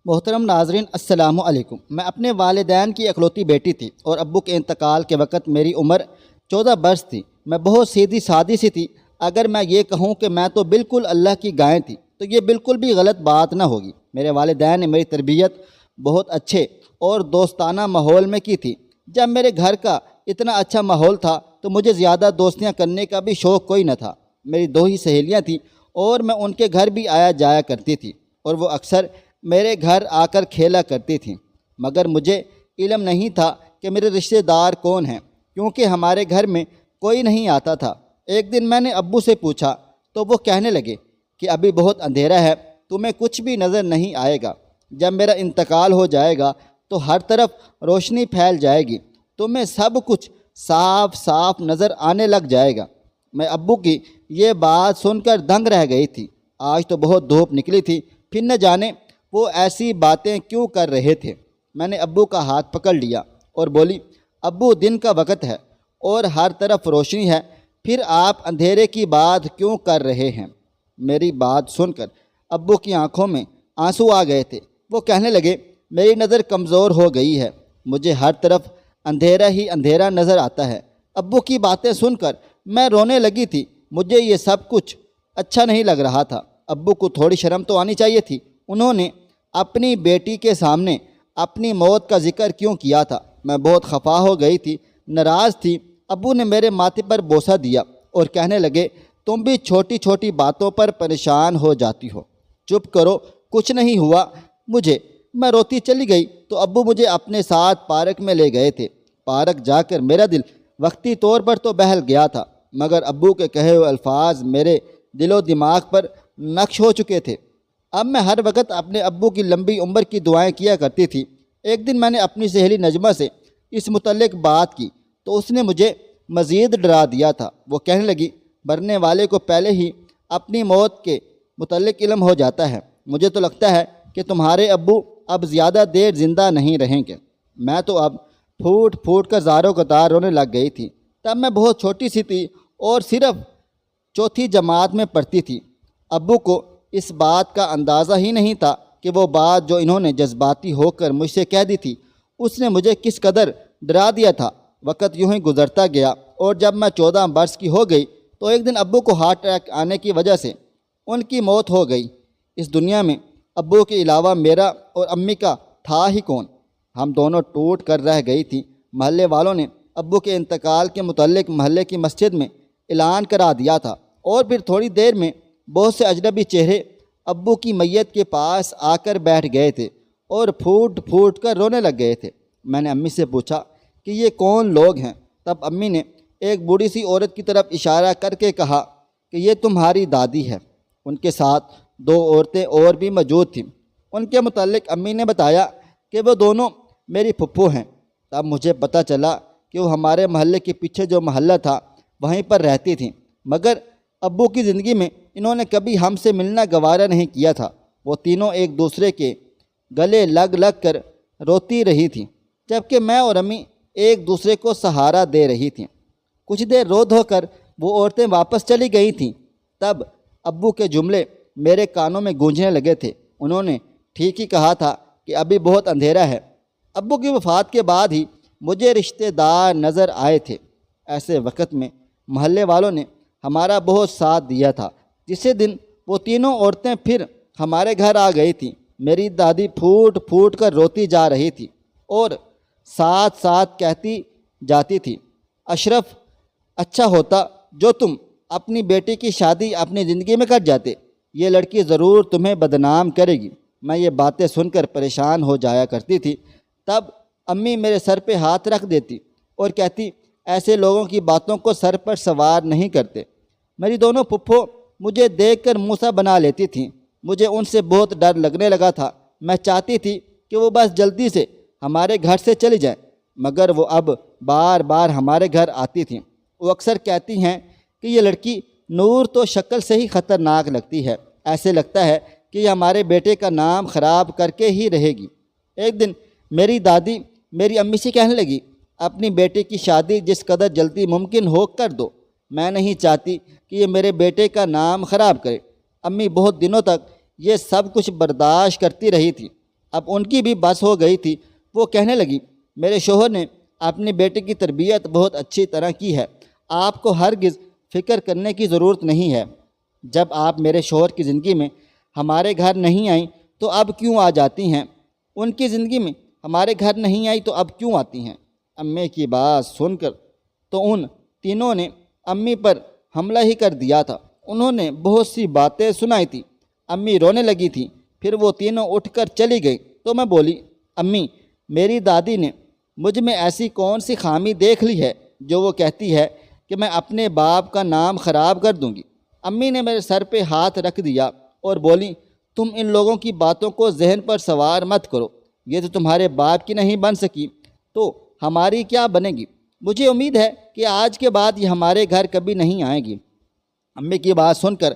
محترم ناظرین السلام علیکم۔ میں اپنے والدین کی اکلوتی بیٹی تھی اور ابو کے انتقال کے وقت میری عمر 14 برس تھی۔ میں بہت سیدھی سادی سی تھی۔ اگر میں یہ کہوں کہ میں تو بالکل اللہ کی گائے تھی تو یہ بالکل بھی غلط بات نہ ہوگی۔ میرے والدین نے میری تربیت بہت اچھے اور دوستانہ ماحول میں کی تھی۔ جب میرے گھر کا اتنا اچھا ماحول تھا تو مجھے زیادہ دوستیاں کرنے کا بھی شوق کوئی نہ تھا۔ میری 2 ہی سہیلیاں تھیں اور میں ان کے گھر بھی آیا جایا کرتی تھی اور وہ اکثر میرے گھر آ کر کھیلا کرتی تھیں، مگر مجھے علم نہیں تھا کہ میرے رشتہ دار کون ہیں، کیونکہ ہمارے گھر میں کوئی نہیں آتا تھا۔ ایک دن میں نے ابو سے پوچھا تو وہ کہنے لگے کہ ابھی بہت اندھیرا ہے، تمہیں کچھ بھی نظر نہیں آئے گا۔ جب میرا انتقال ہو جائے گا تو ہر طرف روشنی پھیل جائے گی، تمہیں سب کچھ صاف صاف نظر آنے لگ جائے گا۔ میں ابو کی یہ بات سن کر دنگ رہ گئی تھی۔ آج تو بہت دھوپ نکلی تھی، پھر نہ جانے وہ ایسی باتیں کیوں کر رہے تھے۔ میں نے ابو کا ہاتھ پکڑ لیا اور بولی، ابو دن کا وقت ہے اور ہر طرف روشنی ہے، پھر آپ اندھیرے کی بات کیوں کر رہے ہیں؟ میری بات سن کر ابو کی آنکھوں میں آنسو آ گئے تھے۔ وہ کہنے لگے، میری نظر کمزور ہو گئی ہے، مجھے ہر طرف اندھیرا ہی اندھیرا نظر آتا ہے۔ ابو کی باتیں سن کر میں رونے لگی تھی۔ مجھے یہ سب کچھ اچھا نہیں لگ رہا تھا۔ ابو کو تھوڑی شرم تو آنی چاہیے تھی، انہوں نے اپنی بیٹی کے سامنے اپنی موت کا ذکر کیوں کیا تھا؟ میں بہت خفا ہو گئی تھی، ناراض تھی۔ ابو نے میرے ماتھے پر بوسہ دیا اور کہنے لگے، تم بھی چھوٹی چھوٹی باتوں پر پریشان ہو جاتی ہو، چپ کرو، کچھ نہیں ہوا مجھے۔ میں روتی چلی گئی تو ابو مجھے اپنے ساتھ پارک میں لے گئے تھے۔ پارک جا کر میرا دل وقتی طور پر تو بہل گیا تھا، مگر ابو کے کہے ہوئے الفاظ میرے دل و دماغ پر نقش ہو چکے تھے۔ اب میں ہر وقت اپنے ابو کی لمبی عمر کی دعائیں کیا کرتی تھی۔ ایک دن میں نے اپنی سہیلی نجمہ سے اس متعلق بات کی تو اس نے مجھے مزید ڈرا دیا تھا۔ وہ کہنے لگی، مرنے والے کو پہلے ہی اپنی موت کے متعلق علم ہو جاتا ہے، مجھے تو لگتا ہے کہ تمہارے ابو اب زیادہ دیر زندہ نہیں رہیں گے۔ میں تو اب پھوٹ پھوٹ کر زاروں قطار رونے لگ گئی تھی۔ تب میں بہت چھوٹی سی تھی اور صرف 4تھی جماعت میں پڑھتی تھی۔ ابو کو اس بات کا اندازہ ہی نہیں تھا کہ وہ بات جو انہوں نے جذباتی ہو کر مجھ سے کہہ دی تھی اس نے مجھے کس قدر ڈرا دیا تھا۔ وقت یوں ہی گزرتا گیا اور جب میں 14 برس کی ہو گئی تو ایک دن ابو کو ہارٹ اٹیک آنے کی وجہ سے ان کی موت ہو گئی۔ اس دنیا میں ابو کے علاوہ میرا اور امی کا تھا ہی کون؟ ہم دونوں ٹوٹ کر رہ گئی تھی۔ محلے والوں نے ابو کے انتقال کے متعلق محلے کی مسجد میں اعلان کرا دیا تھا اور پھر تھوڑی دیر میں بہت سے اجنبی چہرے ابو کی میت کے پاس آ کر بیٹھ گئے تھے اور پھوٹ پھوٹ کر رونے لگ گئے تھے۔ میں نے امی سے پوچھا کہ یہ کون لوگ ہیں؟ تب امی نے ایک بوڑھی سی عورت کی طرف اشارہ کر کے کہا کہ یہ تمہاری دادی ہے۔ ان کے ساتھ 2 عورتیں اور بھی موجود تھیں۔ ان کے متعلق امی نے بتایا کہ وہ دونوں میری پھپھو ہیں۔ تب مجھے پتہ چلا کہ وہ ہمارے محلے کے پیچھے جو محلہ تھا وہیں پر رہتی تھیں، مگر ابو کی زندگی میں انہوں نے کبھی ہم سے ملنا گوارا نہیں کیا تھا۔ وہ تینوں ایک دوسرے کے گلے لگ لگ کر روتی رہی تھیں، جبکہ میں اور امی ایک دوسرے کو سہارا دے رہی تھیں۔ کچھ دیر رو دھو کر وہ عورتیں واپس چلی گئی تھیں۔ تب ابو کے جملے میرے کانوں میں گونجنے لگے تھے۔ انہوں نے ٹھیک ہی کہا تھا کہ ابھی بہت اندھیرا ہے۔ ابو کی وفات کے بعد ہی مجھے رشتہ دار نظر آئے تھے۔ ایسے وقت میں محلے والوں نے ہمارا بہت ساتھ دیا تھا۔ جسے دن وہ تینوں عورتیں پھر ہمارے گھر آ گئی تھیں، میری دادی پھوٹ پھوٹ کر روتی جا رہی تھی اور ساتھ ساتھ کہتی جاتی تھی، اشرف اچھا ہوتا جو تم اپنی بیٹی کی شادی اپنی زندگی میں کر جاتے، یہ لڑکی ضرور تمہیں بدنام کرے گی۔ میں یہ باتیں سن کر پریشان ہو جایا کرتی تھی۔ تب امی میرے سر پہ ہاتھ رکھ دیتی اور کہتی، ایسے لوگوں کی باتوں کو سر پر سوار نہیں کرتے۔ میری دونوں پھپھو مجھے دیکھ کر موسیٰ بنا لیتی تھیں۔ مجھے ان سے بہت ڈر لگنے لگا تھا۔ میں چاہتی تھی کہ وہ بس جلدی سے ہمارے گھر سے چلی جائیں، مگر وہ اب بار بار ہمارے گھر آتی تھیں۔ وہ اکثر کہتی ہیں کہ یہ لڑکی نور تو شکل سے ہی خطرناک لگتی ہے، ایسے لگتا ہے کہ یہ ہمارے بیٹے کا نام خراب کر کے ہی رہے گی۔ ایک دن میری دادی میری امی سے کہنے لگی، اپنی بیٹے کی شادی جس قدر جلدی ممکن ہو کر دو، میں نہیں چاہتی کہ یہ میرے بیٹے کا نام خراب کرے۔ امی بہت دنوں تک یہ سب کچھ برداشت کرتی رہی تھی، اب ان کی بھی بس ہو گئی تھی۔ وہ کہنے لگی، میرے شوہر نے اپنی بیٹے کی تربیت بہت اچھی طرح کی ہے، آپ کو ہرگز فکر کرنے کی ضرورت نہیں ہے۔ جب آپ میرے شوہر کی زندگی میں ہمارے گھر نہیں آئیں تو اب کیوں آ جاتی ہیں؟ ان کی زندگی میں ہمارے گھر نہیں آئی تو اب کیوں آتی ہیں؟ امی کی بات سن کر تو ان تینوں نے امی پر حملہ ہی کر دیا تھا۔ انہوں نے بہت سی باتیں سنائی تھی۔ امی رونے لگی تھی، پھر وہ تینوں اٹھ کر چلی گئی تو میں بولی، امی، میری دادی نے مجھ میں ایسی کون سی خامی دیکھ لی ہے جو وہ کہتی ہے کہ میں اپنے باپ کا نام خراب کر دوں گی؟ امی نے میرے سر پہ ہاتھ رکھ دیا اور بولی، تم ان لوگوں کی باتوں کو ذہن پر سوار مت کرو، یہ تو تمہارے باپ کی نہیں بن سکی تو ہماری کیا بنے گی؟ مجھے امید ہے کہ آج کے بعد یہ ہمارے گھر کبھی نہیں آئے گی۔ امی کی بات سن کر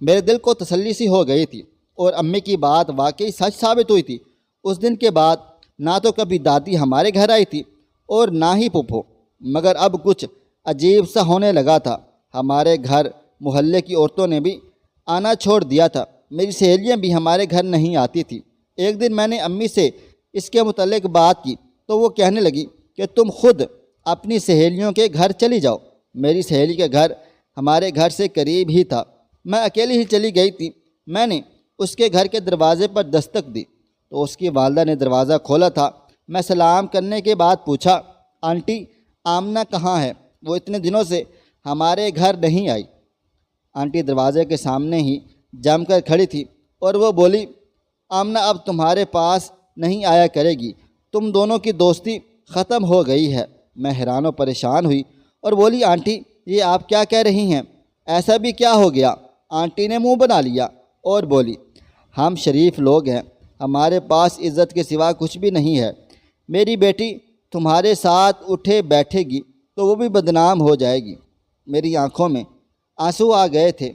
میرے دل کو تسلی سی ہو گئی تھی اور امی کی بات واقعی سچ ثابت ہوئی تھی۔ اس دن کے بعد نہ تو کبھی دادی ہمارے گھر آئی تھی اور نہ ہی پھپھو، مگر اب کچھ عجیب سا ہونے لگا تھا۔ ہمارے گھر محلے کی عورتوں نے بھی آنا چھوڑ دیا تھا، میری سہیلیاں بھی ہمارے گھر نہیں آتی تھی۔ ایک دن میں نے امی سے اس کے متعلق بات کی تو وہ کہنے لگی کہ تم خود اپنی سہیلیوں کے گھر چلی جاؤ۔ میری سہیلی کا گھر ہمارے گھر سے قریب ہی تھا، میں اکیلی ہی چلی گئی تھی۔ میں نے اس کے گھر کے دروازے پر دستک دی تو اس کی والدہ نے دروازہ کھولا تھا۔ میں سلام کرنے کے بعد پوچھا، آنٹی آمنہ کہاں ہے؟ وہ اتنے دنوں سے ہمارے گھر نہیں آئی۔ آنٹی دروازے کے سامنے ہی جم کر کھڑی تھی اور وہ بولی، آمنہ اب تمہارے پاس نہیں آیا کرے گی، تم دونوں کی دوستی ختم ہو گئی ہے۔ میں حیران و پریشان ہوئی اور بولی، آنٹی یہ آپ کیا کہہ رہی ہیں؟ ایسا بھی کیا ہو گیا؟ آنٹی نے منہ بنا لیا اور بولی، ہم شریف لوگ ہیں، ہمارے پاس عزت کے سوا کچھ بھی نہیں ہے۔ میری بیٹی تمہارے ساتھ اٹھے بیٹھے گی تو وہ بھی بدنام ہو جائے گی۔ میری آنکھوں میں آنسو آ گئے تھے۔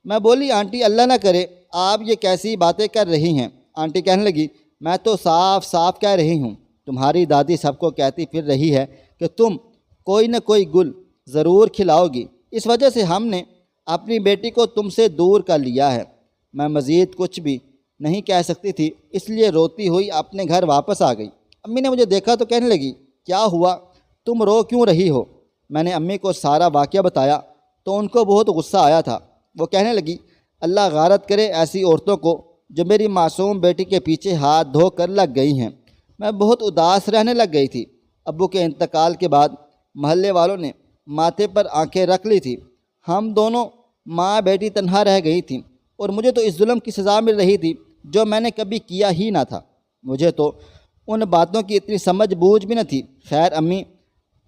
میں بولی، آنٹی اللہ نہ کرے، آپ یہ کیسی باتیں کر رہی ہیں؟ آنٹی کہنے لگی، میں تو صاف صاف کہہ رہی ہوں، تمہاری دادی سب کو کہتی پھر رہی ہے کہ تم کوئی نہ کوئی گل ضرور کھلاؤ گی، اس وجہ سے ہم نے اپنی بیٹی کو تم سے دور کر لیا ہے۔ میں مزید کچھ بھی نہیں کہہ سکتی تھی، اس لیے روتی ہوئی اپنے گھر واپس آ گئی۔ امی نے مجھے دیکھا تو کہنے لگی، کیا ہوا، تم رو کیوں رہی ہو؟ میں نے امی کو سارا واقعہ بتایا تو ان کو بہت غصہ آیا تھا۔ وہ کہنے لگی، اللہ غارت کرے ایسی عورتوں کو جو میری معصوم بیٹی کے پیچھے ہاتھ دھو کر لگ گئی ہیں۔ میں بہت اداس رہنے لگ گئی تھی۔ ابو کے انتقال کے بعد محلے والوں نے ماتھے پر آنکھیں رکھ لی تھی۔ ہم دونوں ماں بیٹی تنہا رہ گئی تھیں اور مجھے تو اس ظلم کی سزا مل رہی تھی جو میں نے کبھی کیا ہی نہ تھا۔ مجھے تو ان باتوں کی اتنی سمجھ بوجھ بھی نہ تھی۔ خیر امی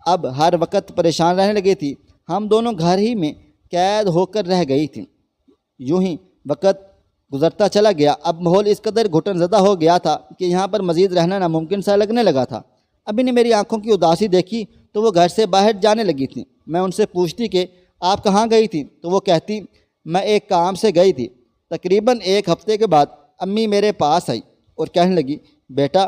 اب ہر وقت پریشان رہنے لگی تھی۔ ہم دونوں گھر ہی میں قید ہو کر رہ گئی تھیں۔ یوں ہی وقت گزرتا چلا گیا۔ اب ماحول اس قدر گھٹن زدہ ہو گیا تھا کہ یہاں پر مزید رہنا ناممکن سا لگنے لگا تھا۔ ابھی نے میری آنکھوں کی اداسی دیکھی تو وہ گھر سے باہر جانے لگی تھیں۔ میں ان سے پوچھتی کہ آپ کہاں گئی تھی تو وہ کہتی، میں ایک کام سے گئی تھی۔ تقریباً ایک ہفتے کے بعد امی میرے پاس آئی اور کہنے لگی، بیٹا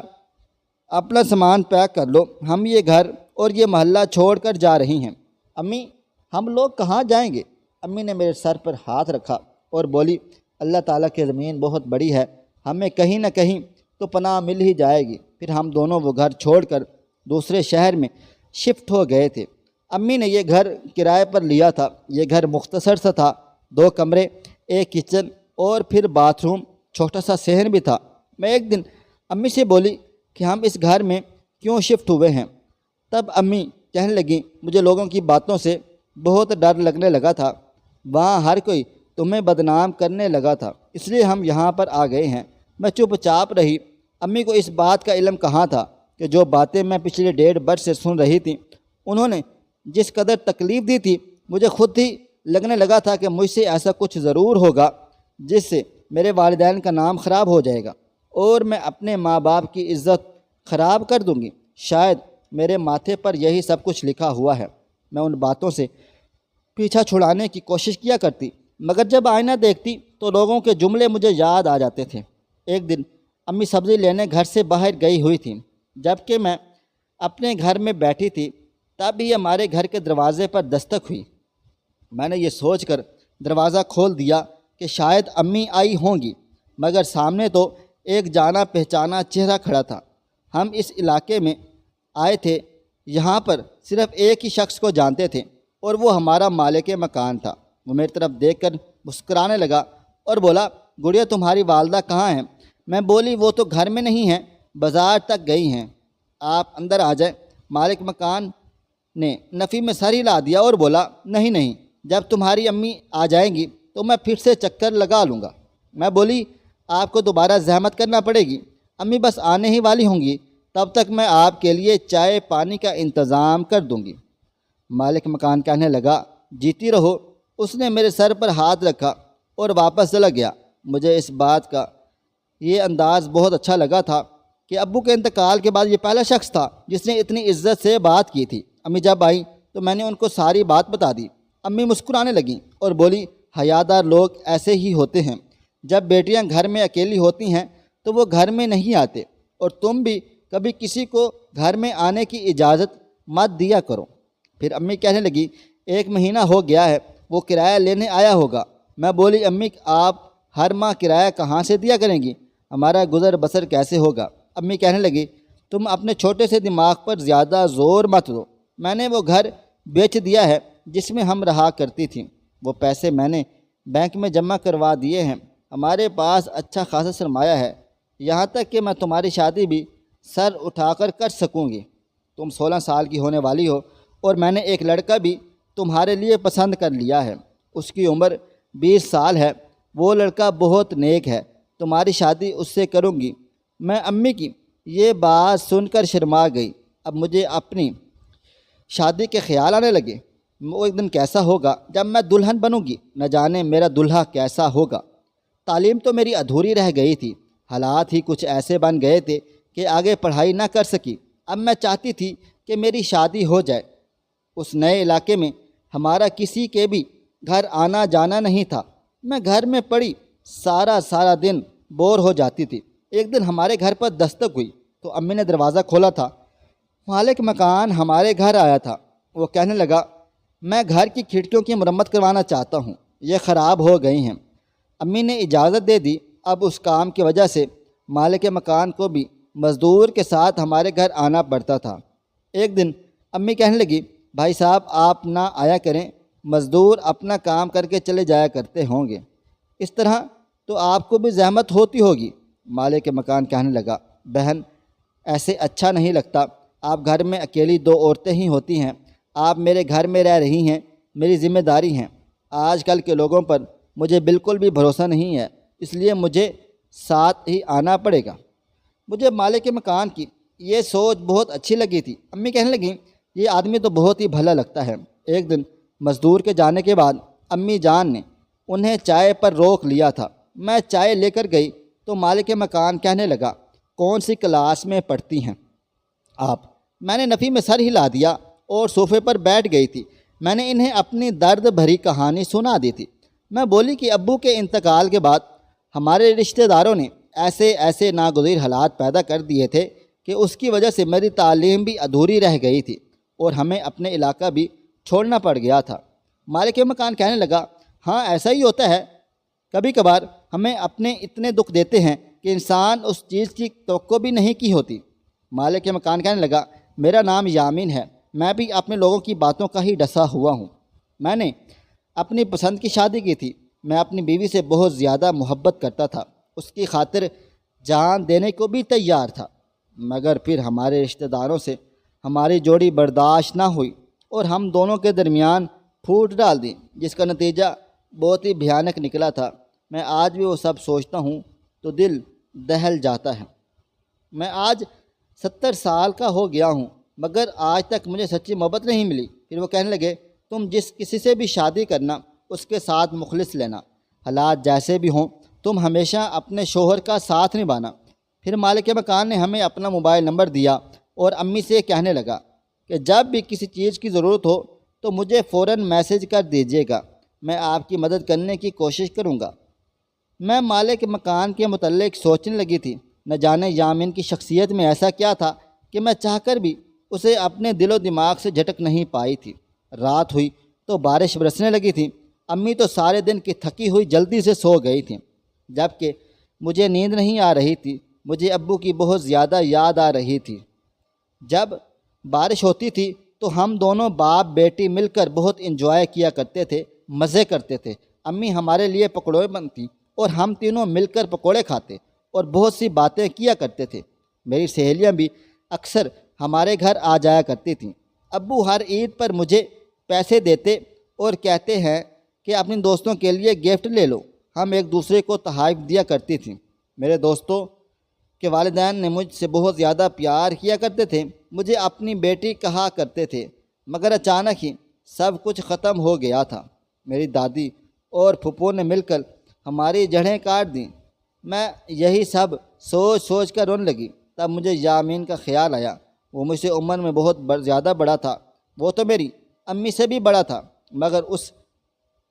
اپنا سامان پیک کر لو، ہم یہ گھر اور یہ محلہ چھوڑ کر جا رہی ہیں۔ امی ہم لوگ کہاں جائیں گے؟ امی نے میرے سر پر ہاتھ رکھا اور بولی، اللہ تعالیٰ کی زمین بہت بڑی ہے، ہمیں کہیں نہ کہیں تو پناہ مل ہی جائے گی۔ پھر ہم دونوں وہ گھر چھوڑ کر دوسرے شہر میں شفٹ ہو گئے تھے۔ امی نے یہ گھر کرائے پر لیا تھا۔ یہ گھر مختصر سا تھا، 2 کمرے، ایک کچن اور پھر باتھ روم، چھوٹا سا صحن بھی تھا۔ میں ایک دن امی سے بولی کہ ہم اس گھر میں کیوں شفٹ ہوئے ہیں؟ تب امی کہنے لگیں، مجھے لوگوں کی باتوں سے بہت ڈر لگنے لگا تھا، وہاں ہر کوئی تمہیں بدنام کرنے لگا تھا، اس لیے ہم یہاں پر آ گئے ہیں۔ میں چپ چاپ رہی۔ امی کو اس بات کا علم کہاں تھا کہ جو باتیں میں پچھلے 1.5 برس سے سن رہی تھی، انہوں نے جس قدر تکلیف دی تھی، مجھے خود ہی لگنے لگا تھا کہ مجھ سے ایسا کچھ ضرور ہوگا جس سے میرے والدین کا نام خراب ہو جائے گا اور میں اپنے ماں باپ کی عزت خراب کر دوں گی۔ شاید میرے ماتھے پر یہی سب کچھ لکھا ہوا ہے۔ میں ان باتوں سے پیچھا چھڑانے کی کوشش کیا کرتی، مگر جب آئینہ دیکھتی تو لوگوں کے جملے مجھے یاد آ جاتے تھے۔ ایک دن امی سبزی لینے گھر سے باہر گئی ہوئی تھیں، جبکہ میں اپنے گھر میں بیٹھی تھی، تب ہی ہمارے گھر کے دروازے پر دستک ہوئی۔ میں نے یہ سوچ کر دروازہ کھول دیا کہ شاید امی آئی ہوں گی، مگر سامنے تو ایک جانا پہچانا چہرہ کھڑا تھا۔ ہم اس علاقے میں آئے تھے، یہاں پر صرف ایک ہی شخص کو جانتے تھے اور وہ ہمارا مالک مکان تھا۔ وہ میری طرف دیکھ کر مسکرانے لگا اور بولا، گڑیا تمہاری والدہ کہاں ہیں؟ میں بولی، وہ تو گھر میں نہیں ہیں، بازار تک گئی ہیں، آپ اندر آ جائیں۔ مالک مکان نے نفی میں سر ہلا دیا اور بولا، نہیں، جب تمہاری امی آ جائیں گی تو میں پھر سے چکر لگا لوں گا۔ میں بولی، آپ کو دوبارہ زحمت کرنا پڑے گی، امی بس آنے ہی والی ہوں گی، تب تک میں آپ کے لیے چائے پانی کا انتظام کر دوں گی۔ مالک مکان کہنے لگا، جیتی رہو۔ اس نے میرے سر پر ہاتھ رکھا اور واپس چلا گیا۔ مجھے اس بات کا یہ انداز بہت اچھا لگا تھا کہ ابو کے انتقال کے بعد یہ پہلا شخص تھا جس نے اتنی عزت سے بات کی تھی۔ امی جب آئیں تو میں نے ان کو ساری بات بتا دی۔ امی مسکرانے لگیں اور بولی، حیادار لوگ ایسے ہی ہوتے ہیں، جب بیٹیاں گھر میں اکیلی ہوتی ہیں تو وہ گھر میں نہیں آتے، اور تم بھی کبھی کسی کو گھر میں آنے کی اجازت مت دیا کرو۔ پھر امی کہنے لگی، 1 مہینہ ہو گیا ہے، وہ کرایہ لینے آیا ہوگا۔ میں بولی، امی آپ ہر ماہ کرایہ کہاں سے دیا کریں گی؟ ہمارا گزر بسر کیسے ہوگا؟ امی کہنے لگی، تم اپنے چھوٹے سے دماغ پر زیادہ زور مت دو۔ میں نے وہ گھر بیچ دیا ہے جس میں ہم رہا کرتی تھیں، وہ پیسے میں نے بینک میں جمع کروا دیے ہیں، ہمارے پاس اچھا خاصا سرمایہ ہے، یہاں تک کہ میں تمہاری شادی بھی سر اٹھا کر سکوں گی۔ تم 16 سال کی ہونے والی ہو اور میں نے ایک لڑکا بھی تمہارے لیے پسند کر لیا ہے، اس کی عمر 20 سال ہے، وہ لڑکا بہت نیک ہے، تمہاری شادی اس سے کروں گی۔ میں امی کی یہ بات سن کر شرما گئی۔ اب مجھے اپنی شادی کے خیال آنے لگے۔ وہ ایک دن کیسا ہوگا جب میں دلہن بنوں گی، نہ جانے میرا دلہا کیسا ہوگا۔ تعلیم تو میری ادھوری رہ گئی تھی، حالات ہی کچھ ایسے بن گئے تھے کہ آگے پڑھائی نہ کر سکی۔ اب میں چاہتی تھی کہ میری شادی ہو جائے۔ اس نئے علاقے میں ہمارا کسی کے بھی گھر آنا جانا نہیں تھا، میں گھر میں پڑی سارا دن بور ہو جاتی تھی۔ ایک دن ہمارے گھر پر دستک ہوئی تو امی نے دروازہ کھولا تھا۔ مالک مکان ہمارے گھر آیا تھا۔ وہ کہنے لگا، میں گھر کی کھڑکیوں کی مرمت کروانا چاہتا ہوں، یہ خراب ہو گئی ہیں۔ امی نے اجازت دے دی۔ اب اس کام کی وجہ سے مالک مکان کو بھی مزدور کے ساتھ ہمارے گھر آنا پڑتا تھا۔ ایک دن امی کہنے لگی، بھائی صاحب آپ نہ آیا کریں، مزدور اپنا کام کر کے چلے جایا کرتے ہوں گے، اس طرح تو آپ کو بھی زحمت ہوتی ہوگی۔ مالک مکان کہنے لگا، بہن ایسے اچھا نہیں لگتا، آپ گھر میں اکیلی 2 عورتیں ہی ہوتی ہیں، آپ میرے گھر میں رہ رہی ہیں، میری ذمہ داری ہیں۔ آج کل کے لوگوں پر مجھے بالکل بھی بھروسہ نہیں ہے، اس لیے مجھے ساتھ ہی آنا پڑے گا۔ مجھے مالک مکان کی یہ سوچ بہت اچھی لگی تھی۔ امی کہنے لگیں، یہ آدمی تو بہت ہی بھلا لگتا ہے۔ ایک دن مزدور کے جانے کے بعد امی جان نے انہیں چائے پر روک لیا تھا۔ میں چائے لے کر گئی تو مالک مکان کہنے لگا، کون سی کلاس میں پڑھتی ہیں آپ؟ میں نے نفی میں سر ہلا دیا اور صوفے پر بیٹھ گئی تھی۔ میں نے انہیں اپنی درد بھری کہانی سنا دی تھی۔ میں بولی کہ ابو کے انتقال کے بعد ہمارے رشتہ داروں نے ایسے ناگزیر حالات پیدا کر دیے تھے کہ اس کی وجہ سے میری تعلیم بھی ادھوری رہ گئی تھی اور ہمیں اپنے علاقہ بھی چھوڑنا پڑ گیا تھا۔ مالک مکان کہنے لگا، ہاں ایسا ہی ہوتا ہے، کبھی کبھار ہمیں اپنے اتنے دکھ دیتے ہیں کہ انسان اس چیز کی توقع بھی نہیں کی ہوتی۔ مالک مکان کہنے لگا، میرا نام یامین ہے، میں بھی اپنے لوگوں کی باتوں کا ہی ڈسا ہوا ہوں۔ میں نے اپنی پسند کی شادی کی تھی، میں اپنی بیوی سے بہت زیادہ محبت کرتا تھا، اس کی خاطر جان دینے کو بھی تیار تھا، مگر پھر ہمارے رشتہ داروں سے ہماری جوڑی برداشت نہ ہوئی اور ہم دونوں کے درمیان پھوٹ ڈال دی، جس کا نتیجہ بہت ہی بھیانک نکلا تھا۔ میں آج بھی وہ سب سوچتا ہوں تو دل دہل جاتا ہے۔ میں آج 70 سال کا ہو گیا ہوں، مگر آج تک مجھے سچی محبت نہیں ملی۔ پھر وہ کہنے لگے، تم جس کسی سے بھی شادی کرنا اس کے ساتھ مخلص لینا، حالات جیسے بھی ہوں تم ہمیشہ اپنے شوہر کا ساتھ نبھانا۔ پھر مالک مکان نے ہمیں اپنا موبائل نمبر دیا اور امی سے کہنے لگا کہ جب بھی کسی چیز کی ضرورت ہو تو مجھے فوراً میسج کر دیجیے گا، میں آپ کی مدد کرنے کی کوشش کروں گا۔ میں مالک مکان کے متعلق سوچنے لگی تھی، نہ جانے یامین کی شخصیت میں ایسا کیا تھا کہ میں چاہ کر بھی اسے اپنے دل و دماغ سے جھٹک نہیں پائی تھی۔ رات ہوئی تو بارش برسنے لگی تھی۔ امی تو سارے دن کی تھکی ہوئی جلدی سے سو گئی تھیں، جبکہ مجھے نیند نہیں آ رہی تھی، مجھے ابو کی بہت زیادہ یاد آ رہی تھی۔ جب بارش ہوتی تھی تو ہم دونوں باپ بیٹی مل کر بہت انجوائے کیا کرتے تھے، مزے کرتے تھے۔ امی ہمارے لیے پکوڑے بنتی اور ہم تینوں مل کر پکوڑے کھاتے اور بہت سی باتیں کیا کرتے تھے۔ میری سہیلیاں بھی اکثر ہمارے گھر آ جایا کرتی تھیں۔ ابو ہر عید پر مجھے پیسے دیتے اور کہتے ہیں کہ اپنے دوستوں کے لیے گفٹ لے لو۔ ہم ایک دوسرے کو تحائف دیا کرتی تھیں۔ میرے دوستوں کے والدین نے مجھ سے بہت زیادہ پیار کیا کرتے تھے، مجھے اپنی بیٹی کہا کرتے تھے، مگر اچانک ہی سب کچھ ختم ہو گیا تھا۔ میری دادی اور پھپھو نے مل کر ہماری جڑیں کاٹ دیں۔ میں یہی سب سوچ سوچ کر رونے لگی۔ تب مجھے یامین کا خیال آیا۔ وہ مجھ سے عمر میں بہت زیادہ بڑا تھا، وہ تو میری امی سے بھی بڑا تھا، مگر اس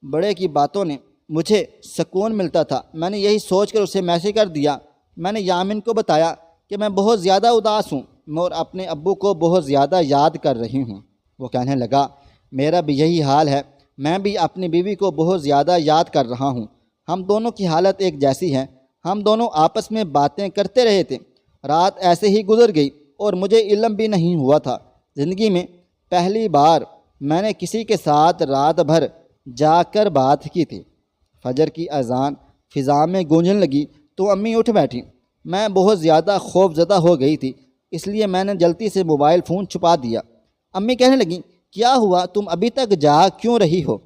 بڑے کی باتوں نے مجھے سکون ملتا تھا۔ میں نے یہی سوچ کر اسے میسج کر دیا۔ میں نے یامین کو بتایا کہ میں بہت زیادہ اداس ہوں اور اپنے ابو کو بہت زیادہ یاد کر رہی ہوں۔ وہ کہنے لگا، میرا بھی یہی حال ہے، میں بھی اپنی بیوی کو بہت زیادہ یاد کر رہا ہوں۔ ہم دونوں کی حالت ایک جیسی ہے۔ ہم دونوں آپس میں باتیں کرتے رہے تھے۔ رات ایسے ہی گزر گئی اور مجھے علم بھی نہیں ہوا تھا۔ زندگی میں پہلی بار میں نے کسی کے ساتھ رات بھر جا کر بات کی تھی۔ فجر کی اذان فضا میں گونجنے لگی تو امی اٹھ بیٹھی۔ میں بہت زیادہ خوف زدہ ہو گئی تھی، اس لیے میں نے جلدی سے موبائل فون چھپا دیا۔ امی کہنے لگیں، کیا ہوا، تم ابھی تک جاگ کیوں رہی ہو؟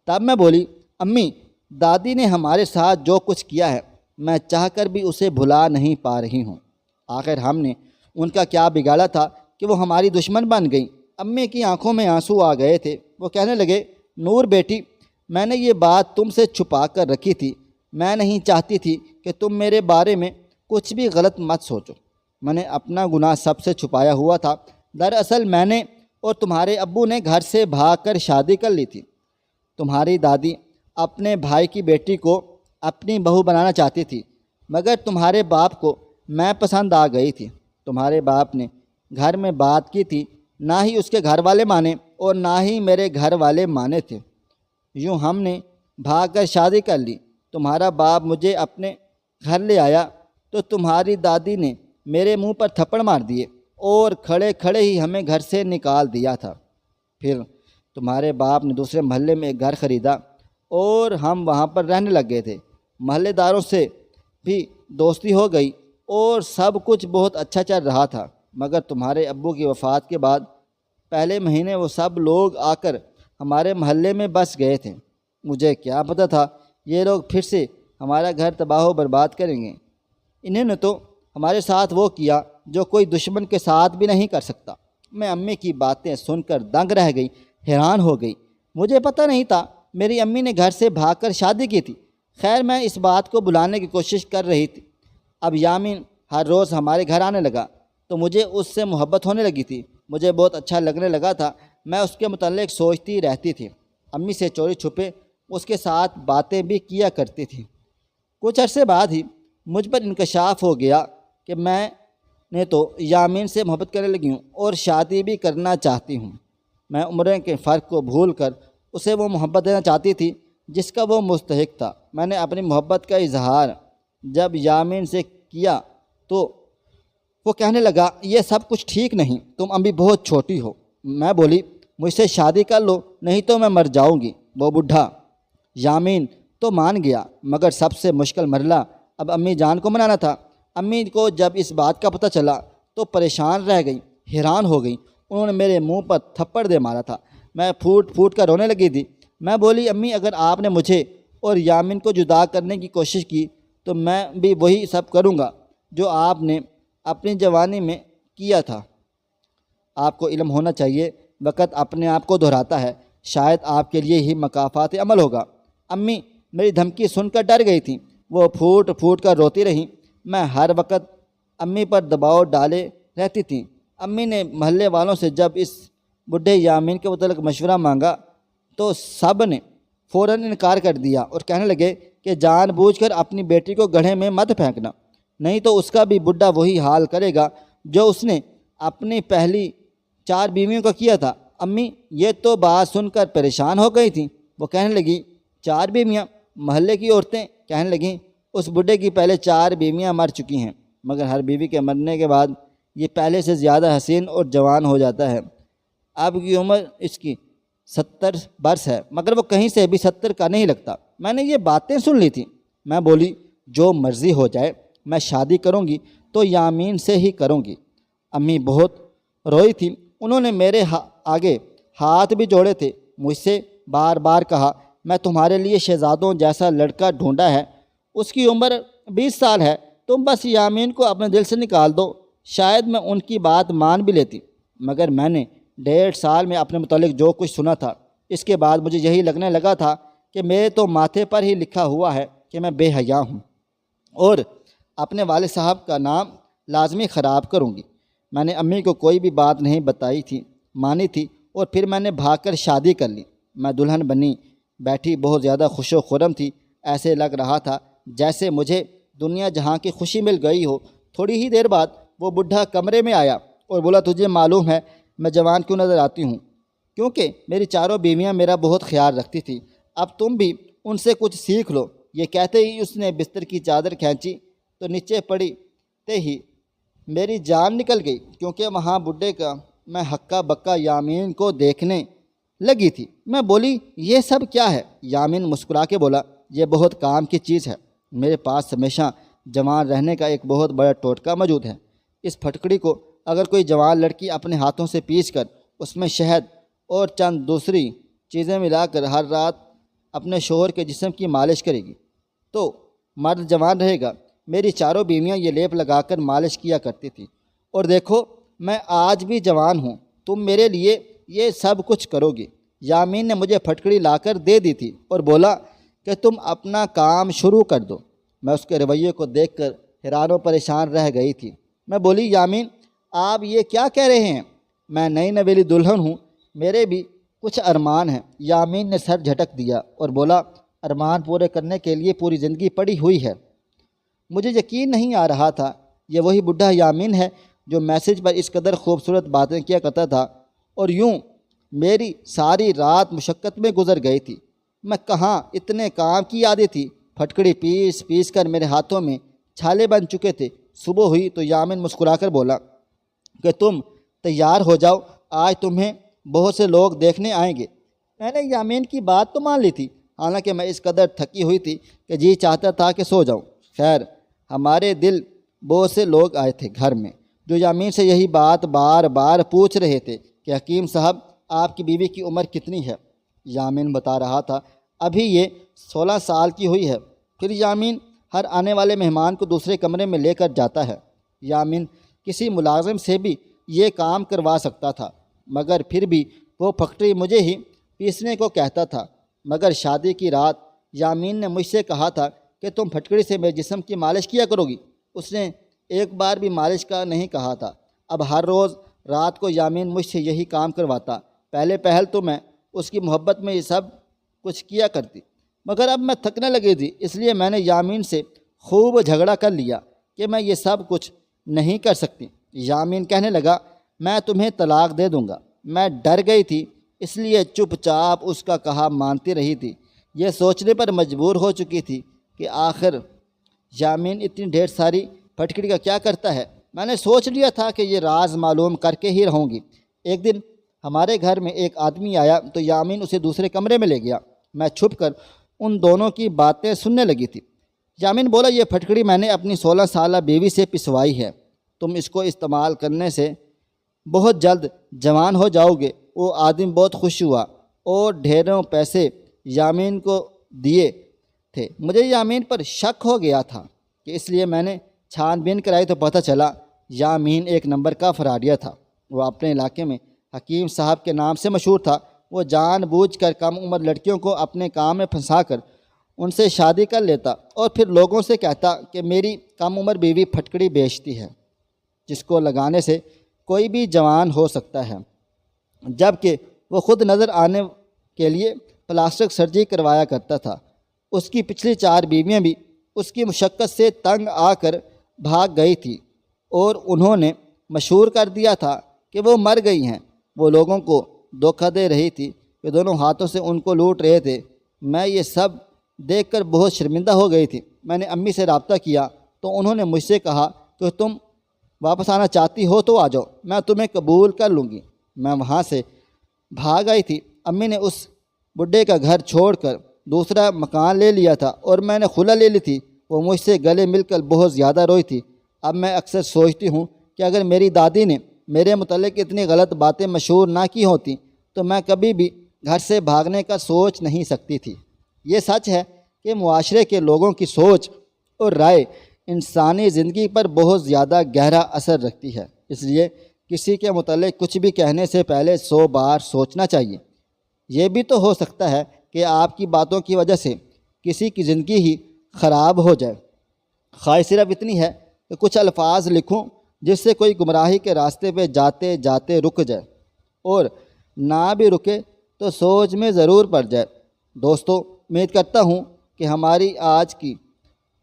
تب میں بولی، امی، دادی نے ہمارے ساتھ جو کچھ کیا ہے میں چاہ کر بھی اسے بھلا نہیں پا رہی ہوں۔ آخر ہم نے ان کا کیا بگاڑا تھا کہ وہ ہماری دشمن بن گئیں؟ امی کی آنکھوں میں آنسو آ گئے تھے۔ وہ کہنے لگے، نور بیٹی، میں نے یہ بات تم سے چھپا کر رکھی تھی۔ میں نہیں چاہتی تھی کہ تم میرے بارے میں کچھ بھی غلط مت سوچو۔ میں نے اپنا گناہ سب سے چھپایا ہوا تھا۔ دراصل میں نے اور تمہارے ابو نے گھر سے بھاگ کر شادی کر لی تھی۔ تمہاری دادی اپنے بھائی کی بیٹی کو اپنی بہو بنانا چاہتی تھی، مگر تمہارے باپ کو میں پسند آ گئی تھی۔ تمہارے باپ نے گھر میں بات کی تھی، نہ ہی اس کے گھر والے مانے اور نہ ہی میرے گھر والے مانے تھے۔ یوں ہم نے بھاگ کر شادی کر لی۔ تمہارا باپ مجھے اپنے گھر لے آیا تو تمہاری دادی نے میرے منہ پر تھپڑ مار دیے اور کھڑے کھڑے ہی ہمیں گھر سے نکال دیا تھا۔ پھر تمہارے باپ نے دوسرے محلے میں ایک گھر خریدا اور ہم وہاں پر رہنے لگ گئے تھے۔ محلے داروں سے بھی دوستی ہو گئی اور سب کچھ بہت اچھا چل رہا تھا، مگر تمہارے ابو کی وفات کے بعد پہلے مہینے وہ سب لوگ آ کر ہمارے محلے میں بس گئے تھے۔ مجھے کیا پتہ تھا یہ لوگ پھر سے ہمارا گھر تباہ و برباد کریں گے۔ انہوں نے تو ہمارے ساتھ وہ کیا جو کوئی دشمن کے ساتھ بھی نہیں کر سکتا۔ میں امی کی باتیں سن کر دنگ رہ گئی، حیران ہو گئی۔ مجھے پتہ نہیں تھا میری امی نے گھر سے بھاگ کر شادی کی تھی۔ خیر، میں اس بات کو بلانے کی کوشش کر رہی تھی۔ اب یامین ہر روز ہمارے گھر آنے لگا تو مجھے اس سے محبت ہونے لگی تھی۔ مجھے بہت اچھا لگنے لگا تھا۔ میں اس کے متعلق سوچتی رہتی تھی۔ امی سے چوری چھپے اس کے ساتھ باتیں بھی کیا کرتی تھی۔ کچھ عرصے بعد ہی مجھ پر انکشاف ہو گیا کہ میں نے تو یامین سے محبت کرنے لگی ہوں اور شادی بھی کرنا چاہتی ہوں۔ میں عمریں کے فرق کو بھول کر اسے وہ محبت دینا چاہتی تھی جس کا وہ مستحق تھا۔ میں نے اپنی محبت کا اظہار جب یامین سے کیا تو وہ کہنے لگا، یہ سب کچھ ٹھیک نہیں، تم ابھی بہت چھوٹی ہو۔ میں بولی، مجھ سے شادی کر لو نہیں تو میں مر جاؤں گی۔ وہ بڈھا یامین تو مان گیا، مگر سب سے مشکل مرحلہ اب امی جان کو منانا تھا۔ امی کو جب اس بات کا پتہ چلا تو پریشان رہ گئی، حیران ہو گئی۔ انہوں نے میرے منہ پر تھپڑ دے مارا تھا۔ میں پھوٹ پھوٹ کر رونے لگی تھی۔ میں بولی، امی، اگر آپ نے مجھے اور یامین کو جدا کرنے کی کوشش کی تو میں بھی وہی سب کروں گا جو آپ نے اپنی جوانی میں کیا تھا۔ آپ کو علم ہونا چاہیے، وقت اپنے آپ کو دہراتا ہے، شاید آپ کے لیے ہی مکافات عمل ہوگا۔ امی میری دھمکی سن کر ڈر گئی تھیں۔ وہ پھوٹ پھوٹ کر روتی رہیں۔ میں ہر وقت امی پر دباؤ ڈالے رہتی تھیں۔ امی نے محلے والوں سے جب اس بڈھے یامین کے متعلق مشورہ مانگا تو سب نے فوراً انکار کر دیا اور کہنے لگے کہ جان بوجھ کر اپنی بیٹی کو گڑھے میں مت پھینکنا، نہیں تو اس کا بھی بڈھا وہی حال کرے گا جو اس نے اپنی پہلی 4 بیویوں کا کیا تھا۔ امی یہ تو بات سن کر پریشان ہو گئی تھیں۔ وہ کہنے لگی، 4 بیویاں؟ محلے کی عورتیں کہنے لگیں، اس بڈھے کی پہلے 4 بیویاں مر چکی ہیں، مگر ہر بیوی کے مرنے کے بعد یہ پہلے سے زیادہ حسین اور جوان ہو جاتا ہے۔ اب کی عمر اس کی 70 برس ہے، مگر وہ کہیں سے بھی 70 کا نہیں لگتا۔ میں نے یہ باتیں سن لی تھیں۔ میں بولی جو مرضی ہو جائے، میں شادی کروں گی تو یامین سے ہی کروں گی۔ امی بہت روئی تھی، انہوں نے میرے آگے ہاتھ بھی جوڑے تھے، مجھ سے بار بار کہا میں تمہارے لیے شہزادوں جیسا لڑکا ڈھونڈا ہے، اس کی عمر 20 سال ہے، تم بس یامین کو اپنے دل سے نکال دو۔ شاید میں ان کی بات مان بھی لیتی، مگر میں نے 1.5 سال میں اپنے متعلق جو کچھ سنا تھا، اس کے بعد مجھے یہی لگنے لگا تھا کہ میرے تو ماتھے پر ہی لکھا ہوا ہے کہ میں بے حیا ہوں اور اپنے والد صاحب کا نام لازمی خراب کروں گی۔ میں نے امی کو کوئی بھی بات نہیں بتائی تھی، مانی تھی، اور پھر میں نے بھاگ کر شادی کر لی۔ میں دلہن بنی بیٹھی بہت زیادہ خوش و خرم تھی، ایسے لگ رہا تھا جیسے مجھے دنیا جہاں کی خوشی مل گئی ہو۔ تھوڑی ہی دیر بعد وہ بڈھا کمرے میں آیا اور بولا تجھے معلوم ہے میں جوان کیوں نظر آتی ہوں؟ کیونکہ میری 4 بیویاں میرا بہت خیال رکھتی تھی، اب تم بھی ان سے کچھ سیکھ لو۔ یہ کہتے ہی اس نے بستر کی چادر کھینچی تو نیچے پڑی تے ہی میری جان نکل گئی، کیونکہ وہاں بڈھے کا میں ہکا بکا یامین کو دیکھنے لگی تھی۔ میں بولی یہ سب کیا ہے؟ یامین مسکرا کے بولا یہ بہت کام کی چیز ہے، میرے پاس ہمیشہ جوان رہنے کا ایک بہت بڑا ٹوٹکا موجود ہے۔ اس پھٹکڑی کو اگر کوئی جوان لڑکی اپنے ہاتھوں سے پیس کر اس میں شہد اور چند دوسری چیزیں ملا کر ہر رات اپنے شوہر کے جسم کی مالش کرے گی تو مرد جوان رہے گا۔ میری 4 بیویاں یہ لیپ لگا کر مالش کیا کرتی تھی، اور دیکھو میں آج بھی جوان ہوں، تم میرے لیے یہ سب کچھ کرو گی۔ یامین نے مجھے پھٹکڑی لا کر دے دی تھی اور بولا کہ تم اپنا کام شروع کر دو۔ میں اس کے رویے کو دیکھ کر حیران و پریشان رہ گئی تھی۔ میں بولی یامین آپ یہ کیا کہہ رہے ہیں؟ میں نئی نویلی دلہن ہوں، میرے بھی کچھ ارمان ہیں۔ یامین نے سر جھٹک دیا اور بولا ارمان پورے کرنے کے لیے پوری زندگی پڑی ہوئی ہے۔ مجھے یقین نہیں آ رہا تھا یہ وہی بڈھا یامین ہے جو میسج پر اس قدر خوبصورت باتیں کیا کرتا تھا، اور یوں میری ساری رات مشقت میں گزر گئی تھی۔ میں کہاں اتنے کام کی عادی تھی، پھٹکڑی پیس پیس کر میرے ہاتھوں میں چھالے بن چکے تھے۔ صبح ہوئی تو یامین مسکرا کر بولا کہ تم تیار ہو جاؤ، آج تمہیں بہت سے لوگ دیکھنے آئیں گے۔ میں نے یامین کی بات تو مان لی تھی، حالانکہ میں اس قدر تھکی ہوئی تھی کہ جی چاہتا تھا کہ سو جاؤں۔ خیر ہمارے دل بہت سے لوگ آئے تھے گھر میں جو یامین سے یہی بات بار بار پوچھ رہے تھے کہ حکیم صاحب آپ کی بیوی کی عمر کتنی ہے؟ یامین بتا رہا تھا ابھی یہ 16 سال کی ہوئی ہے۔ پھر یامین ہر آنے والے مہمان کو دوسرے کمرے میں لے کر جاتا ہے۔ یامین کسی ملازم سے بھی یہ کام کروا سکتا تھا، مگر پھر بھی وہ پھٹکڑی مجھے ہی پیسنے کو کہتا تھا۔ مگر شادی کی رات یامین نے مجھ سے کہا تھا کہ تم پھٹکڑی سے میرے جسم کی مالش کیا کرو گی۔ اس نے ایک بار بھی مالش کا نہیں کہا تھا۔ اب ہر روز رات کو یامین مجھ سے یہی کام کرواتا۔ پہلے پہل تو میں اس کی محبت میں یہ سب کچھ کیا کرتی، مگر اب میں تھکنے لگی تھی، اس لیے میں نے یامین سے خوب جھگڑا کر لیا کہ میں یہ سب کچھ نہیں کر سکتی۔ یامین کہنے لگا میں تمہیں طلاق دے دوں گا۔ میں ڈر گئی تھی، اس لیے چپ چاپ اس کا کہا مانتی رہی تھی۔ یہ سوچنے پر مجبور ہو چکی تھی کہ آخر یامین اتنی ڈھیر ساری پھٹکڑی کا کیا کرتا ہے۔ میں نے سوچ لیا تھا کہ یہ راز معلوم کر کے ہی رہوں گی۔ ایک دن ہمارے گھر میں ایک آدمی آیا تو یامین اسے دوسرے کمرے میں لے گیا۔ میں چھپ کر ان دونوں کی باتیں سننے لگی تھی۔ یامین بولا یہ پھٹکڑی میں نے اپنی 16 سالہ بیوی سے پسوائی ہے، تم اس کو استعمال کرنے سے بہت جلد جوان ہو جاؤ گے۔ وہ آدمی بہت خوش ہوا اور ڈھیروں پیسے یامین کو دیے تھے۔ مجھے یامین پر شک ہو گیا تھا کہ اس لیے میں نے چھان بین کرائی تو پتہ چلا یامین ایک نمبر کا فراڈیا تھا۔ وہ اپنے علاقے میں حکیم صاحب کے نام سے مشہور تھا۔ وہ جان بوجھ کر کم عمر لڑکیوں کو اپنے کام میں پھنسا کر ان سے شادی کر لیتا اور پھر لوگوں سے کہتا کہ میری کم عمر بیوی پھٹکڑی بیچتی ہے جس کو لگانے سے کوئی بھی جوان ہو سکتا ہے، جبکہ وہ خود نظر آنے کے لیے پلاسٹک سرجری کروایا کرتا تھا۔ اس کی پچھلی 4 بیویاں بھی اس کی مشقت سے تنگ آ کر بھاگ گئی تھی اور انہوں نے مشہور کر دیا تھا کہ وہ مر گئی ہیں۔ وہ لوگوں کو دھوکہ دے رہی تھی کہ دونوں ہاتھوں سے ان کو لوٹ رہے تھے۔ میں یہ سب دیکھ کر بہت شرمندہ ہو گئی تھی۔ میں نے امی سے رابطہ کیا تو انہوں نے مجھ سے کہا کہ تم واپس آنا چاہتی ہو تو آ جاؤ، میں تمہیں قبول کر لوں گی۔ میں وہاں سے بھاگ آئی تھی۔ امی نے اس بڈھے کا گھر چھوڑ کر دوسرا مکان لے لیا تھا اور میں نے خلا لے لی تھی۔ وہ مجھ سے گلے مل کر بہت زیادہ روئی تھی۔ اب میں اکثر سوچتی ہوں کہ اگر میری دادی نے میرے متعلق اتنی غلط باتیں مشہور نہ کی ہوتیں تو میں کبھی بھی گھر سے بھاگنے کا سوچ نہیں سکتی تھی۔ یہ سچ ہے کہ معاشرے کے لوگوں کی سوچ اور رائے انسانی زندگی پر بہت زیادہ گہرا اثر رکھتی ہے، اس لیے کسی کے متعلق کچھ بھی کہنے سے پہلے 100 بار سوچنا چاہیے۔ یہ بھی تو ہو سکتا ہے کہ آپ کی باتوں کی وجہ سے کسی کی زندگی ہی خراب ہو جائے۔ خواہش صرف اتنی ہے کہ کچھ الفاظ لکھوں جس سے کوئی گمراہی کے راستے پہ جاتے جاتے رک جائے، اور نہ بھی رکے تو سوچ میں ضرور پڑ جائے۔ دوستو، امید کرتا ہوں کہ ہماری آج کی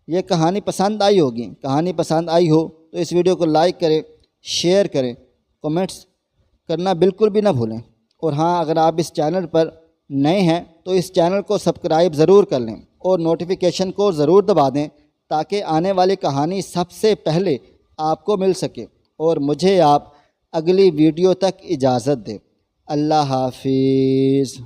یہ کہانی پسند آئی ہوگی۔ کہانی پسند آئی ہو تو اس ویڈیو کو لائک کریں، شیئر کریں، کمنٹس کرنا بالکل بھی نہ بھولیں، اور ہاں، اگر آپ اس چینل پر نئے ہیں تو اس چینل کو سبسکرائب ضرور کر لیں اور نوٹیفیکیشن کو ضرور دبا دیں تاکہ آنے والی کہانی سب سے پہلے آپ کو مل سکے، اور مجھے آپ اگلی ویڈیو تک اجازت دیں۔ اللہ حافظ۔